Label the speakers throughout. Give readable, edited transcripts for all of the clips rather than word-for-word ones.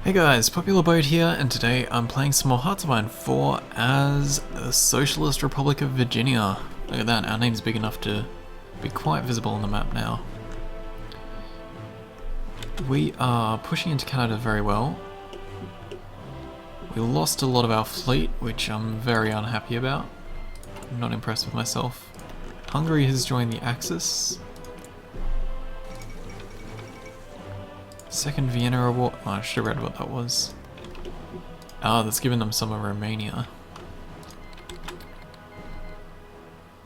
Speaker 1: Hey guys, Popular Boat here, and today I'm playing some more Hearts of Iron 4 as the Socialist Republic of Virginia. Look at that, our name's big enough to be quite visible on the map now. We are pushing into Canada very well. We lost a lot of our fleet, which I'm very unhappy about. I'm not impressed with myself. Hungary has joined the Axis. Second Vienna Award. Oh, I should have read what that was. Ah, that's given them some of Romania.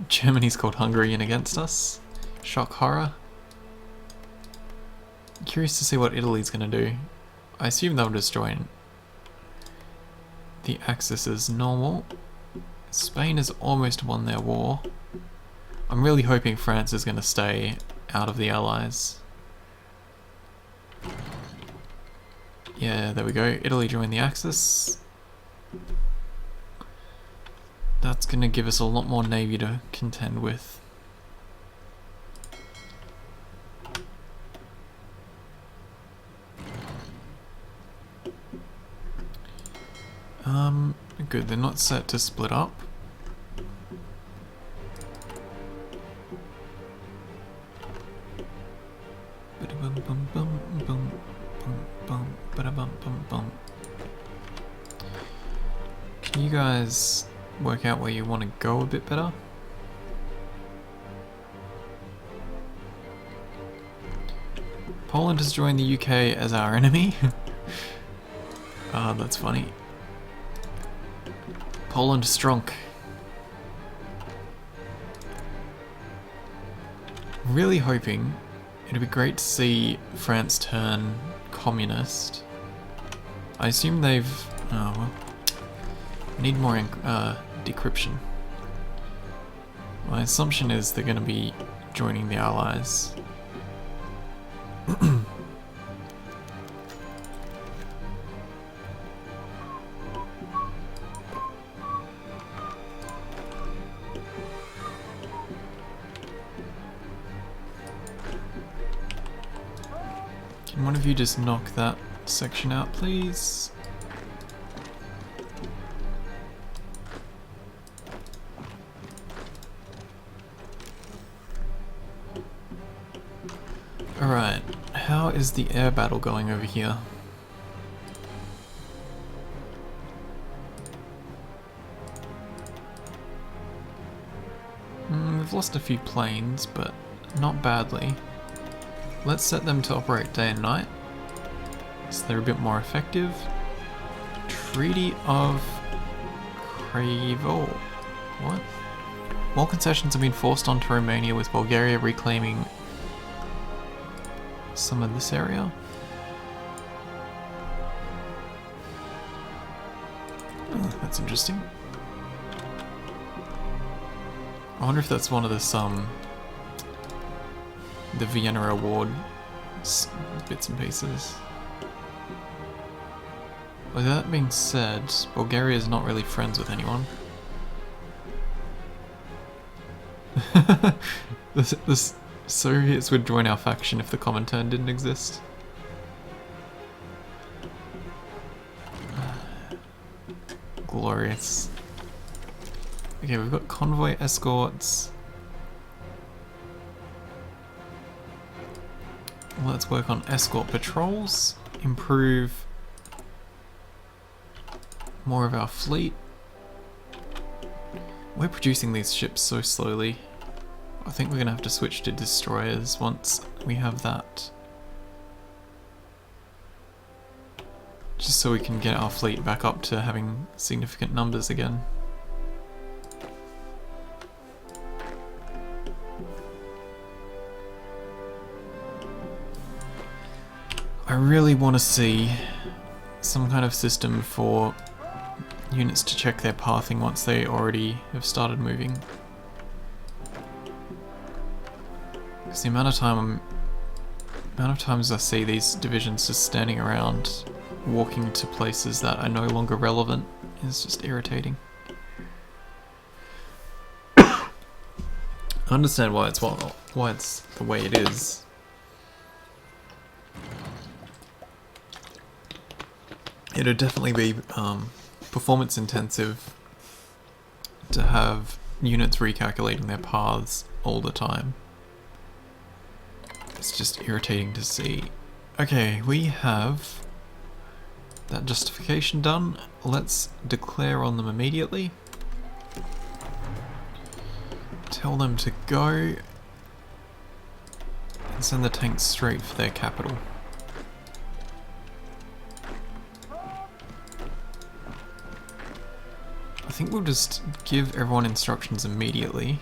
Speaker 1: Germany's called Hungary in against us. Shock horror. Curious to see what Italy's gonna do. I assume they'll just join the Axis as normal. Spain has almost won their war. I'm really hoping France is gonna stay out of the Allies. Yeah, there we go. Italy joined the Axis. That's gonna give us a lot more navy to contend with. Good, they're not set to split up. Can you guys work out where you want to go a bit better? Poland has joined the UK as our enemy. Ah, that's funny. Poland strong. Really hoping it'd be great to see France turn communist. I assume they've... oh well. Need more decryption. My assumption is they're going to be joining the Allies. Can one of you just knock that section out, please? Alright, how is the air battle going over here? We've lost a few planes, but not badly. Let's set them to operate day and night, so they're a bit more effective. Treaty of Craivo. What? More concessions have been forced onto Romania, with Bulgaria reclaiming some of this area. Oh, that's interesting. I wonder if that's one of the Vienna Award bits and pieces. With that being said, Bulgaria is not really friends with anyone. The Soviets would join our faction if the Comintern didn't exist. Glorious. Okay, we've got convoy escorts. Let's work on escort patrols, improve more of our fleet. We're producing these ships so slowly. I think we're gonna have to switch to destroyers once we have that. Just so we can get our fleet back up to having significant numbers again. I really want to see some kind of system for units to check their pathing once they already have started moving. Because the amount of times I see these divisions just standing around, walking to places that are no longer relevant, is just irritating. I understand why it's the way it is. It'd definitely be performance intensive to have units recalculating their paths all the time. It's just irritating to see. Okay, we have that justification done. Let's declare on them immediately. Tell them to go and send the tanks straight for their capital. I think we'll just give everyone instructions immediately,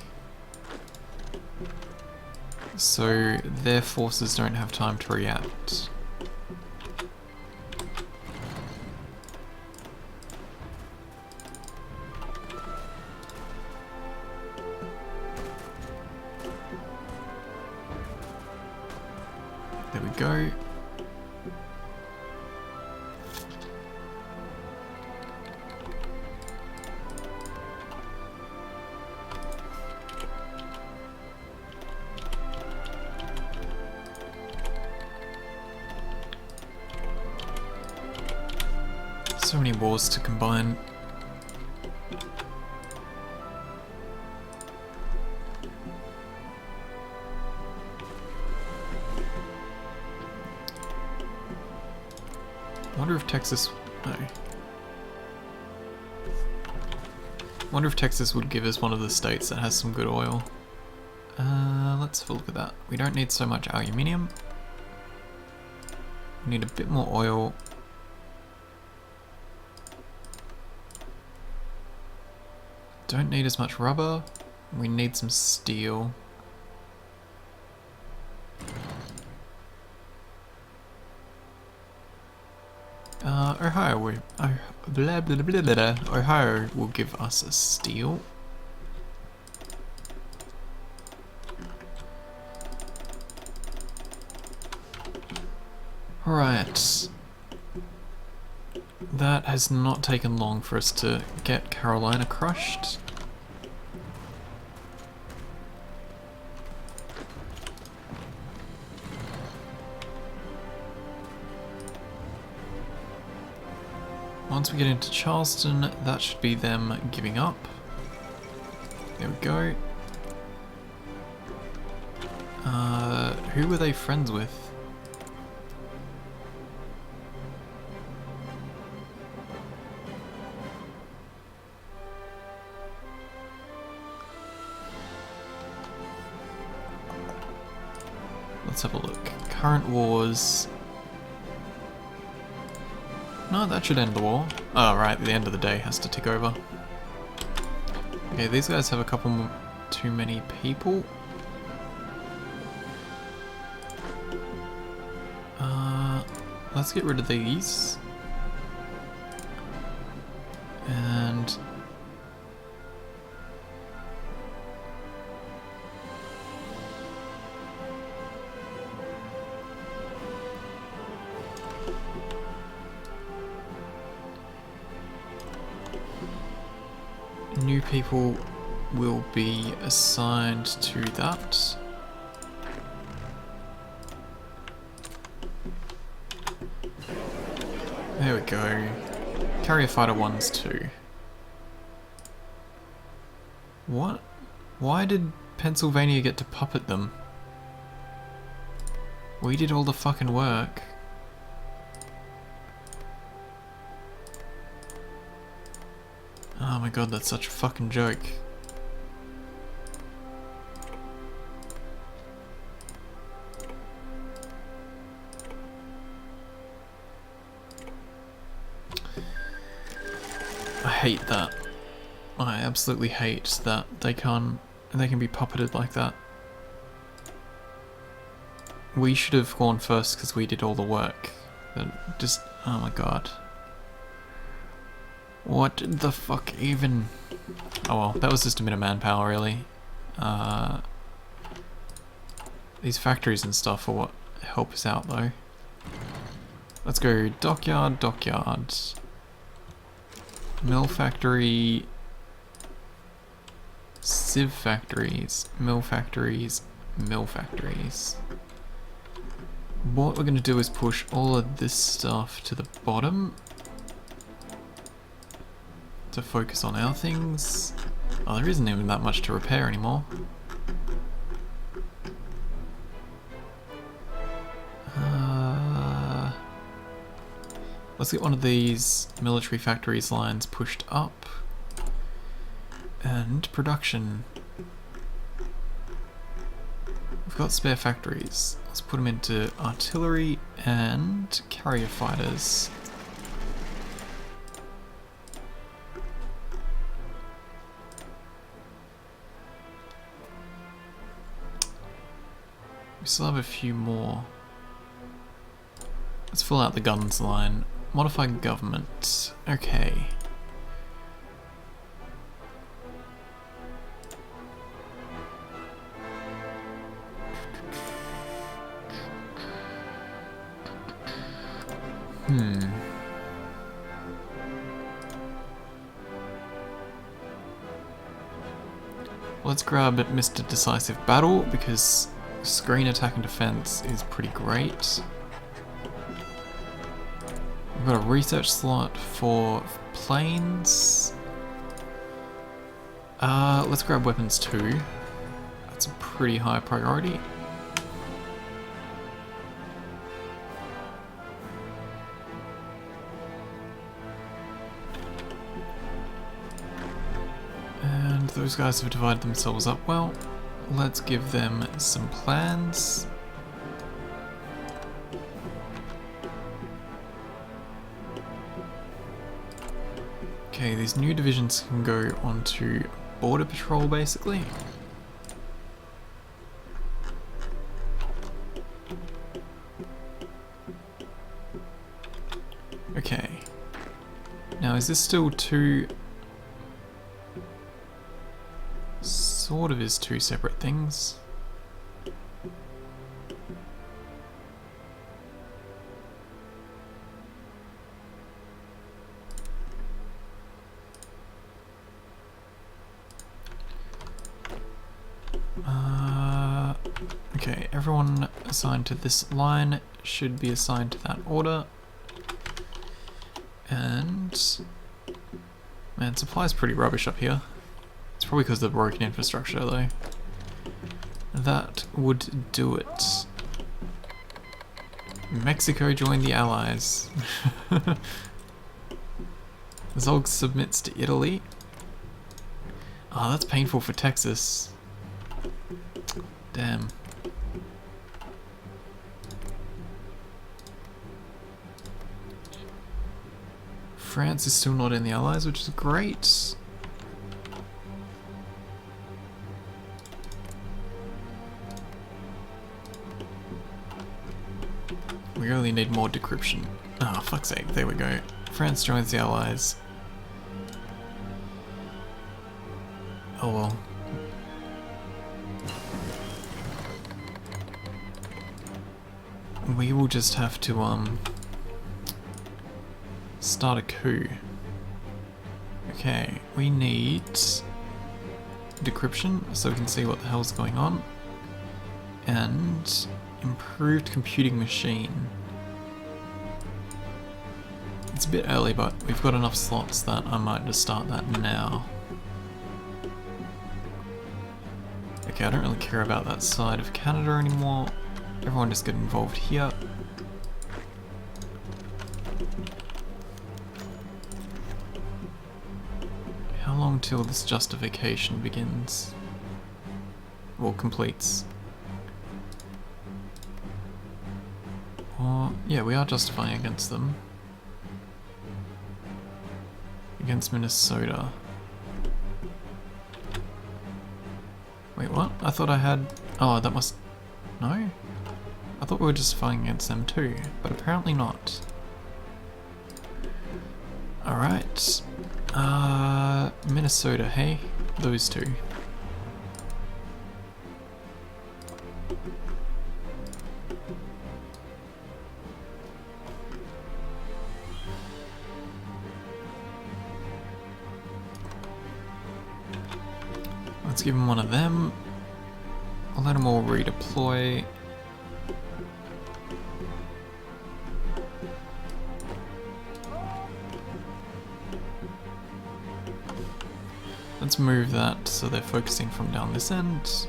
Speaker 1: so their forces don't have time to react. There we go. So many wars to combine. Wonder if Texas... no. Wonder if Texas would give us one of the states that has some good oil. Let's have a look at that. We don't need so much aluminium. We need a bit more oil. Don't need as much rubber. We need some steel. Ohio, Ohio will give us a steel. Right. That has not taken long for us to get Carolina crushed. Once we get into Charleston, that should be them giving up. There we go. Who were they friends with? Let's have a look. Current wars. No, that should end the war. Oh, right, the end of the day has to tick over. Okay, these guys have a couple too many people. Let's get rid of these. And... new people will be assigned to that. There we go. Carrier fighter 1's 2. What? Why did Pennsylvania get to puppet them? We did all the fucking work. Oh my god, that's such a fucking joke. I hate that. I absolutely hate that they can be puppeted like that. We should have gone first because we did all the work. But just, oh my god. What the fuck even? Oh well, that was just a bit of manpower really. These factories and stuff are what help us out though. Let's go dockyard, dockyard. Mill factory. Sieve factories, mill factories, mill factories. What we're going to do is push all of this stuff to the bottom. to focus on our things. Oh, there isn't even that much to repair anymore. Let's get one of these military factories lines pushed up. And production. We've got spare factories. Let's put them into artillery and carrier fighters. We still have a few more. Let's fill out the guns line. Modify government. Okay. Let's grab Mr. Decisive Battle because screen attack and defense is pretty great. We've got a research slot for planes. Let's grab weapons too. That's a pretty high priority. And those guys have divided themselves up well. Let's give them some plans. Okay, these new divisions can go onto border patrol basically. Okay. Now is this still two... Sort of is two separate things. Okay, everyone assigned to this line should be assigned to that order. And... man, supply's pretty rubbish up here. It's probably because of the broken infrastructure though. That would do it. Mexico joined the Allies. Zog submits to Italy. Ah, oh, that's painful for Texas. Damn. France is still not in the Allies, which is great. We really need more decryption. Ah, oh, fuck's sake, there we go. France joins the Allies. Oh well. We will just have to, start a coup. Okay, we need decryption so we can see what the hell's going on. And improved computing machine. It's a bit early, but we've got enough slots that I might just start that now. Okay, I don't really care about that side of Canada anymore. Everyone just get involved here. How long till this justification begins? Or completes? Or, yeah, we are justifying against them. Against Minnesota. Wait, what? I thought I had... oh, that must... no? I thought we were just fighting against them too, but apparently not. Alright. Minnesota, hey? Those two. Let's give him one of them. I'll let them all redeploy. Let's move that so they're focusing from down this end.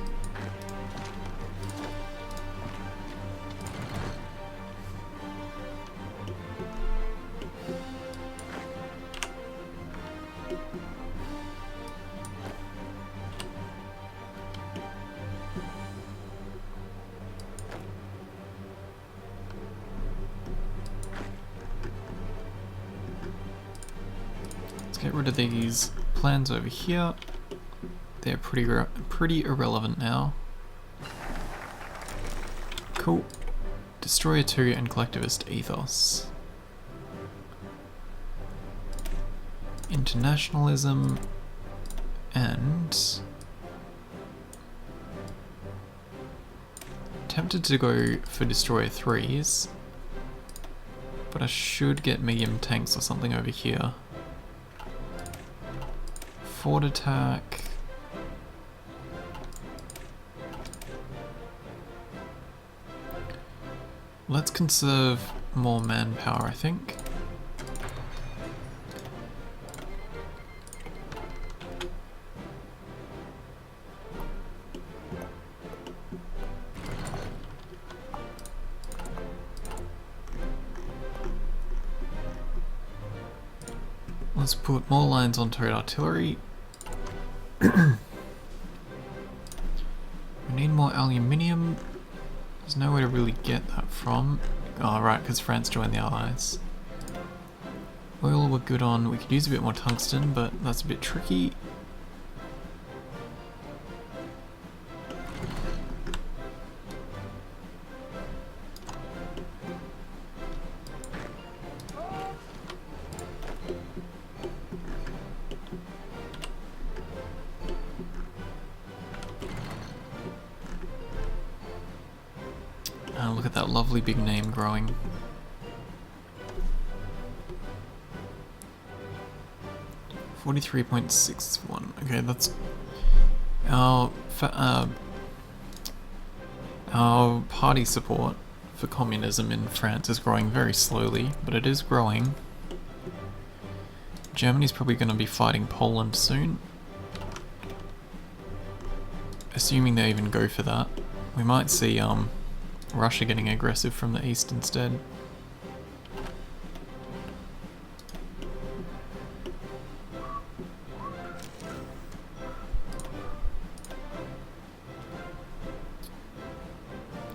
Speaker 1: Get rid of these plans over here. They're pretty irrelevant now. Cool. Destroyer 2 and Collectivist Ethos. Internationalism and... Tempted to go for Destroyer 3s, but I should get medium tanks or something over here. Fort attack. Let's conserve more manpower, I think. Let's put more lines on turret artillery. We need more aluminium. There's nowhere to really get that from. Oh, right, because France joined the Allies. Oil we're good on. We could use a bit more tungsten, but that's a bit tricky. Look at that lovely big name growing. $43.61. Okay, that's our party support for communism in France is growing very slowly, but it is growing. Germany's probably going to be fighting Poland soon. Assuming they even go for that. We might see Russia getting aggressive from the east instead.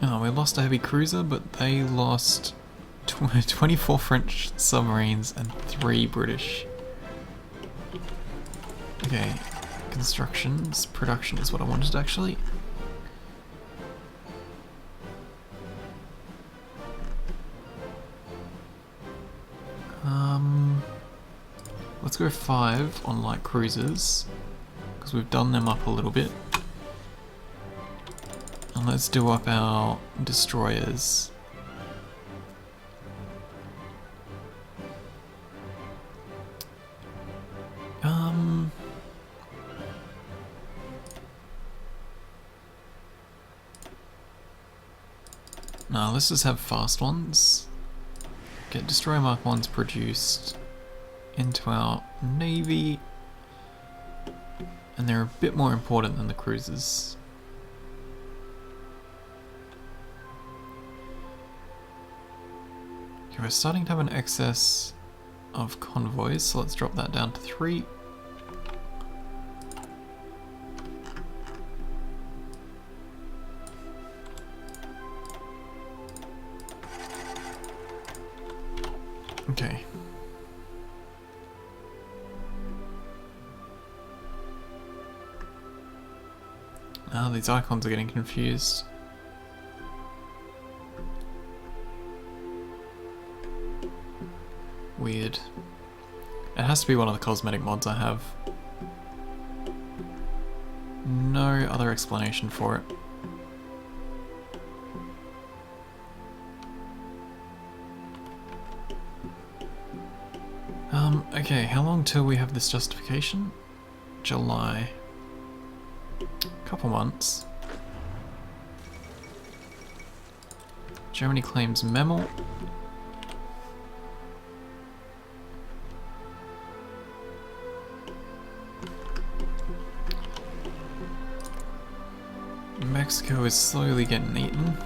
Speaker 1: Oh, we lost a heavy cruiser, but they lost 24 French submarines and 3 British. Okay, production is what I wanted actually. Let's go 5 on light cruisers, because we've done them up a little bit. And let's do up our destroyers. No, let's just have fast ones. Get destroyer mark 1s produced into our navy, and they're a bit more important than the cruisers. Okay, we're starting to have an excess of convoys, so let's drop that down to 3. Okay. Now these icons are getting confused. Weird. It has to be one of the cosmetic mods I have. No other explanation for it. Okay, how long till we have this justification? July. Couple months. Germany claims Memel. Mexico is slowly getting eaten.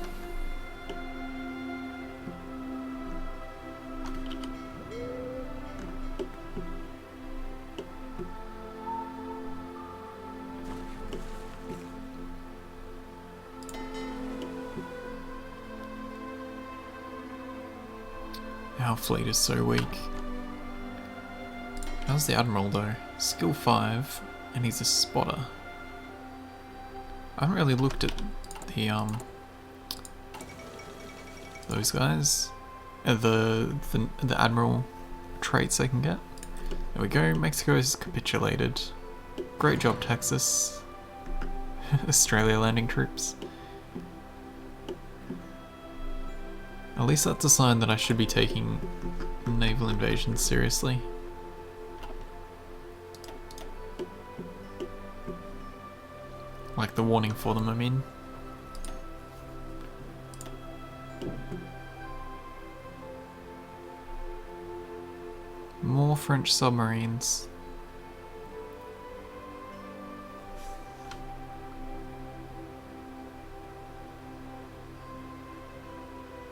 Speaker 1: Our fleet is so weak. How's the Admiral though? Skill 5, and he's a spotter. I haven't really looked at the those guys. The Admiral traits they can get. There we go, Mexico has capitulated. Great job, Texas. Australia landing troops. At least that's a sign that I should be taking naval invasions seriously. Like the warning for them, I mean. More French submarines.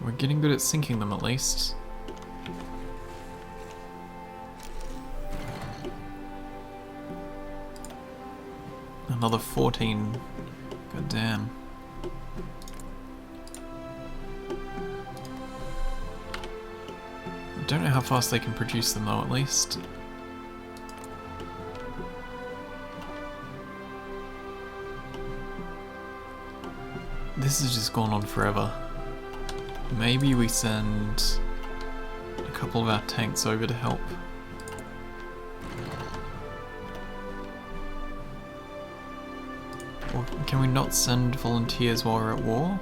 Speaker 1: We're getting good at sinking them at least. Another 14. God damn. I don't know how fast they can produce them though, at least. This has just gone on forever. Maybe we send a couple of our tanks over to help. Or can we not send volunteers while we're at war?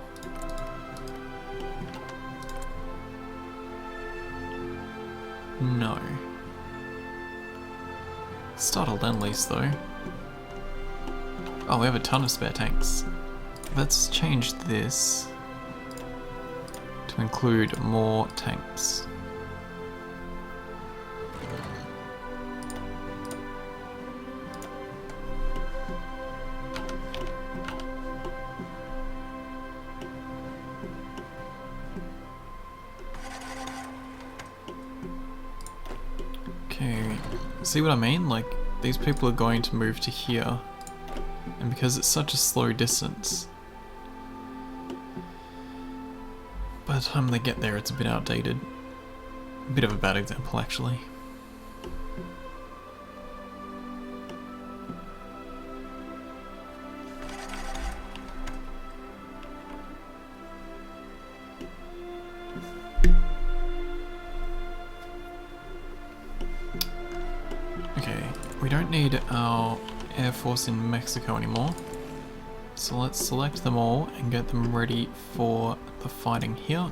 Speaker 1: No. Startled Lend-Lease though. Oh, we have a ton of spare tanks. Let's change this to include more tanks. Okay, see what I mean? Like, these people are going to move to here, and because it's such a slow distance, by the time they get there it's a bit outdated. A bit of a bad example actually. Okay, we don't need our Air Force in Mexico anymore. So let's select them all and get them ready for the fighting here.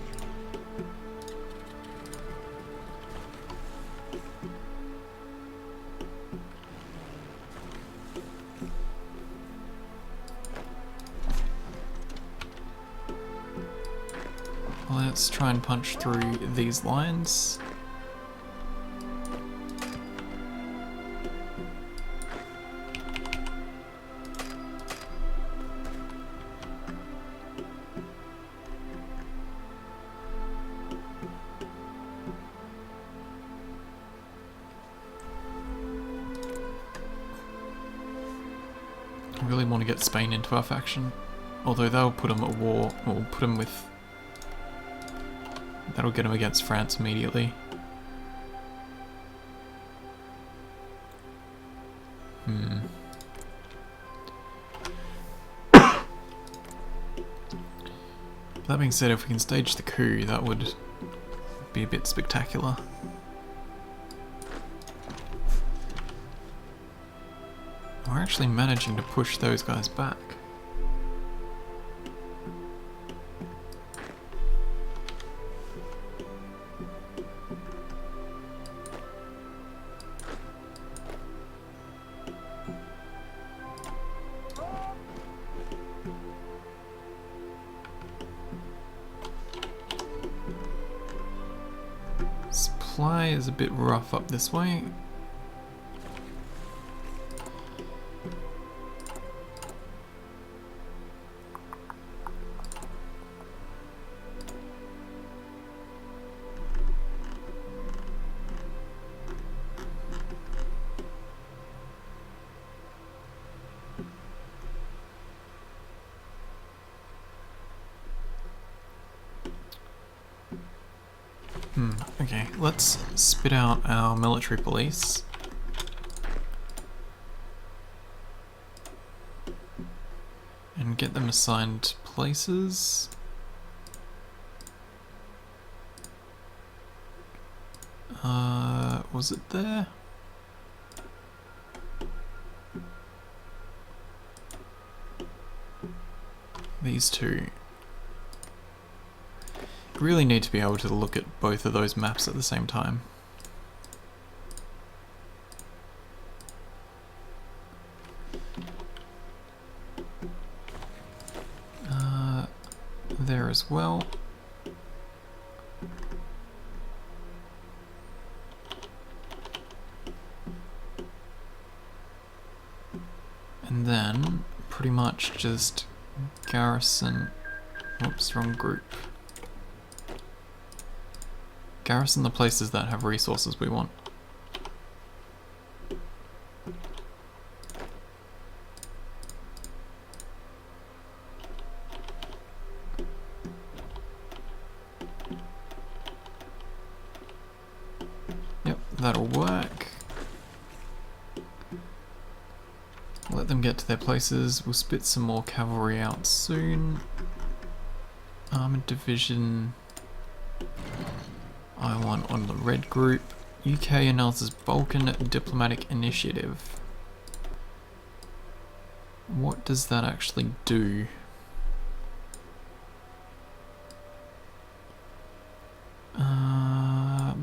Speaker 1: Let's try and punch through these lines. I really want to get Spain into our faction, although that'll put them at war, or put them with... That'll get them against France immediately. That being said, if we can stage the coup, that would be a bit spectacular. We're actually managing to push those guys back. Supply is a bit rough up this way. Okay, let's spit out our military police. And get them assigned places. Was it there? These two. Really need to be able to look at both of those maps at the same time. There as well. And then pretty much just garrison. Whoops, wrong group. Garrison the places that have resources we want. Yep, that'll work. Let them get to their places. We'll spit some more cavalry out soon. Armoured division. I want on the red group. UK announces Balkan diplomatic initiative. What does that actually do?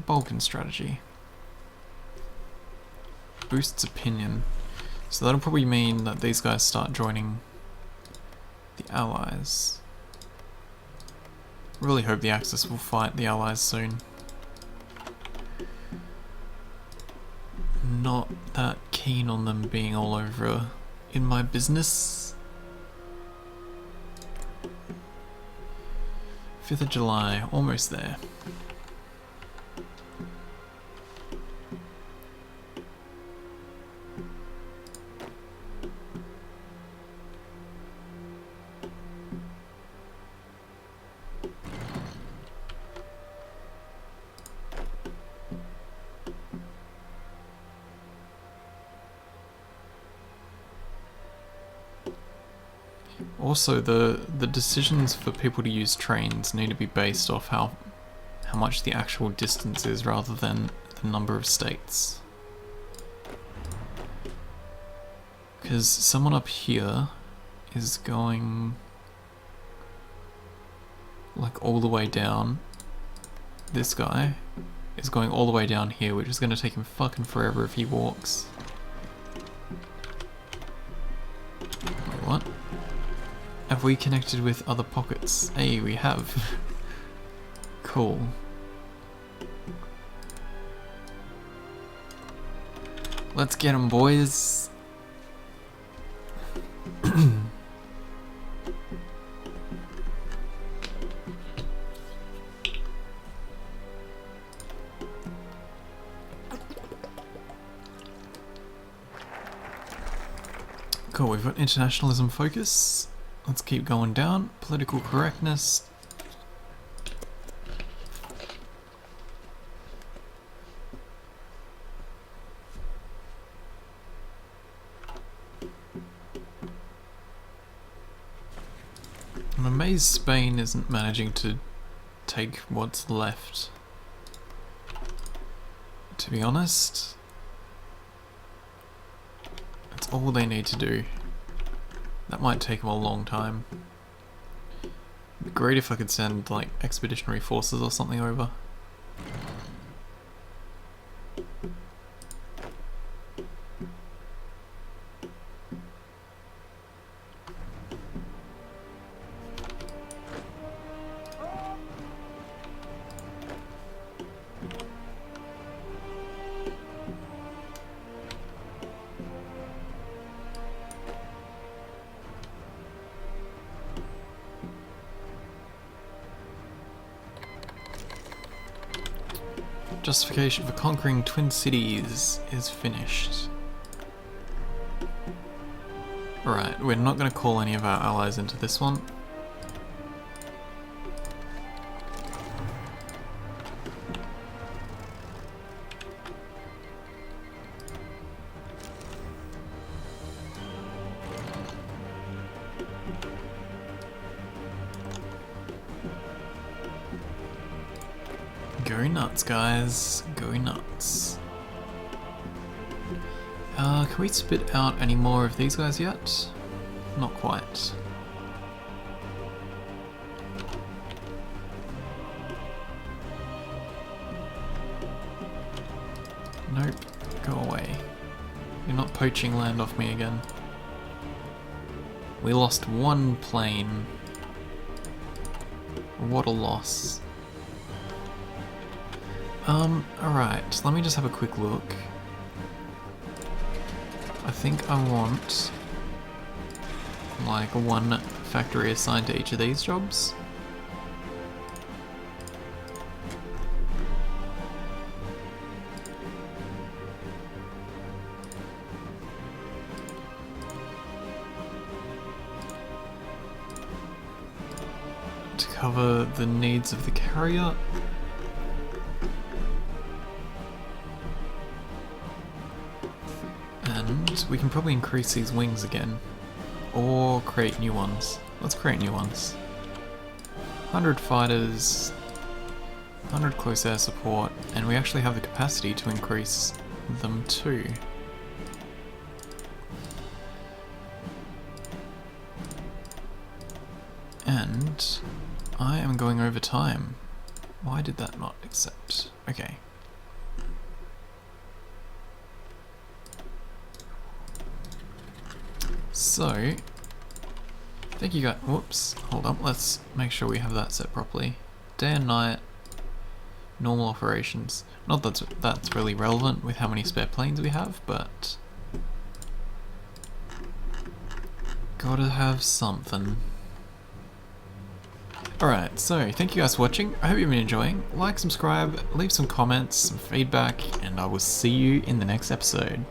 Speaker 1: Balkan strategy. Boosts opinion. So that'll probably mean that these guys start joining the Allies. Really hope the Axis will fight the Allies soon. Not that keen on them being all over in my business. 5th of July, almost there. Also, the decisions for people to use trains need to be based off how much the actual distance is rather than the number of states. Because someone up here is going like all the way down. This guy is going all the way down here, which is going to take him fucking forever if he walks. Wait, what? Have we connected with other pockets? Hey, we have. Cool. Let's get 'em, boys. Cool, we've got internationalism focus. Let's keep going down. Political correctness. I'm amazed Spain isn't managing to take what's left. To be honest, that's all they need to do. That might take them a long time. It'd be great if I could send like expeditionary forces or something over. Justification for conquering Twin Cities is finished. Right, we're not going to call any of our allies into this one. Go nuts, guys. Go nuts. Can we spit out any more of these guys yet? Not quite. Nope. Go away. You're not poaching land off me again. We lost one plane. What a loss. Alright, let me just have a quick look. I think I want like one factory assigned to each of these jobs. To cover the needs of the carrier. And we can probably increase these wings again. Or create new ones. Let's create new ones. 100 fighters, 100 close air support, and we actually have the capacity to increase them too. And I am going over time. Why did that not accept? Okay. So, thank you guys. Whoops, hold up, let's make sure we have that set properly. Day and night, normal operations. Not that that's really relevant with how many spare planes we have, but gotta have something. Alright, so thank you guys for watching. I hope you've been enjoying. Like, subscribe, leave some comments, some feedback, and I will see you in the next episode.